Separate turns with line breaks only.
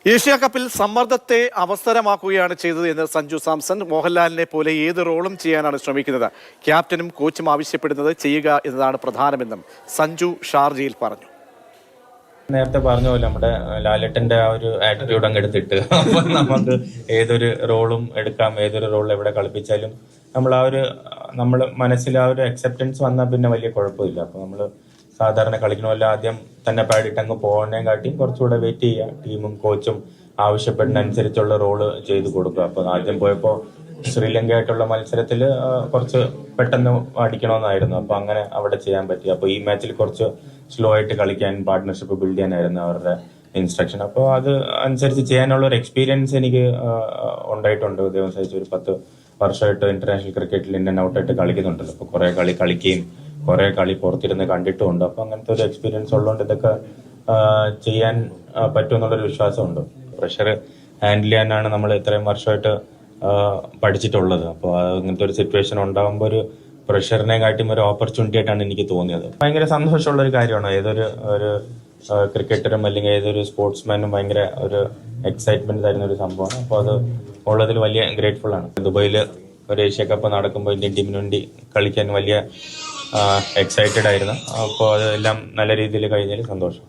Asia കപ്പിൽ സമ്മർദ്ദത്തെ അവസരമാക്കുകയാണ് ചെയ്തത് എന്ന് സഞ്ജു സാംസൺ. മോഹൻലാലിനെ പോലെ ഏത് റോളും ചെയ്യാനാണ് ശ്രമിക്കുന്നത്. ക്യാപ്റ്റനും കോച്ചും ആവശ്യപ്പെടുന്നത് ചെയ്യുക എന്നതാണ് പ്രധാനമെന്നും സഞ്ജു ഷാർജയിൽ പറഞ്ഞു.
നേരത്തെ പറഞ്ഞ പോലെ നമ്മുടെ ലാലേട്ടന്റെ ആ ഒരു ആറ്റിറ്റ്യൂഡ് അങ്ങ് എടുത്തിട്ട് അപ്പൊ നമുക്ക് ഏതൊരു റോളും എടുക്കാം, ഏതൊരു റോൾ എവിടെ കളിപ്പിച്ചാലും നമ്മൾ മനസ്സിൽ ആ ഒരു അക്സെപ്റ്റൻസ് വന്നാൽ പിന്നെ വലിയ കുഴപ്പമില്ല. അപ്പൊ നമ്മള് സാധാരണ കളിക്കണമല്ല, ആദ്യം തന്നെ പാടിയിട്ട് അങ്ങ് പോകാനേ കാട്ടി കുറച്ചുകൂടെ വെയിറ്റ് ചെയ്യുക. ടീമും കോച്ചും ആവശ്യപ്പെടുന്ന അനുസരിച്ചുള്ള റോള് ചെയ്തു കൊടുക്കുക. അപ്പൊ ആദ്യം പോയപ്പോ ശ്രീലങ്കയായിട്ടുള്ള മത്സരത്തിൽ കുറച്ച് പെട്ടെന്ന് അടിക്കണമെന്നായിരുന്നു. അപ്പൊ അങ്ങനെ അവിടെ ചെയ്യാൻ പറ്റി. അപ്പൊ ഈ മാച്ചിൽ കുറച്ച് സ്ലോ ആയിട്ട് കളിക്കാൻ, പാർട്ട്ണർഷിപ്പ് ബിൽഡ് ചെയ്യാനായിരുന്നു അവരുടെ ഇൻസ്ട്രക്ഷൻ. അപ്പോൾ അത് അനുസരിച്ച് ചെയ്യാനുള്ള ഒരു എക്സ്പീരിയൻസ് എനിക്ക് ഉണ്ടായിട്ടുണ്ട്. ദൈവം സഹിച്ച് ഒരു 10 വർഷമായിട്ട് ഇന്റർനാഷണൽ ക്രിക്കറ്റിൽ ഇൻ ആൻഡ് ഔട്ടായിട്ട് കളിക്കുന്നുണ്ടല്ലോ. അപ്പൊ കുറെ കളിക്കുകയും കുറെ കളി പുറത്തിരുന്ന് കണ്ടിട്ടുമുണ്ട്. അപ്പൊ അങ്ങനത്തെ ഒരു എക്സ്പീരിയൻസ് ഉള്ളതുകൊണ്ട് ഇതൊക്കെ ചെയ്യാൻ പറ്റുമെന്നുള്ളൊരു വിശ്വാസമുണ്ട്. പ്രഷർ ഹാൻഡിൽ ചെയ്യാനാണ് നമ്മൾ ഇത്രയും വർഷമായിട്ട് പഠിച്ചിട്ടുള്ളത്. അപ്പോൾ അങ്ങനത്തെ ഒരു സിറ്റുവേഷൻ ഉണ്ടാകുമ്പോൾ ഒരു പ്രഷറിനെ കാട്ടിയും ഒരു ഓപ്പർച്യൂണിറ്റി ആയിട്ടാണ് എനിക്ക് തോന്നിയത്. ഭയങ്കര സന്തോഷമുള്ള ഒരു കാര്യമാണ്. ഏതൊരു ക്രിക്കറ്ററും അല്ലെങ്കിൽ ഏതൊരു സ്പോർട്സ്മാനും ഭയങ്കര ഒരു എക്സൈറ്റ്മെന്റ് തരുന്ന ഒരു സംഭവമാണ്. അപ്പോൾ അത് ഉള്ളതിൽ വലിയ ഗ്രേറ്റ്ഫുൾ ആണ്. ദുബൈയിൽ ഒരു ഏഷ്യ കപ്പ് നടക്കുമ്പോൾ ഇന്ത്യൻ ടീമിന് വേണ്ടി കളിക്കാൻ വലിയ എക്സൈറ്റഡ് ആയിരുന്നു. അപ്പോൾ അതെല്ലാം നല്ല രീതിയിൽ കഴിഞ്ഞതിൽ സന്തോഷം.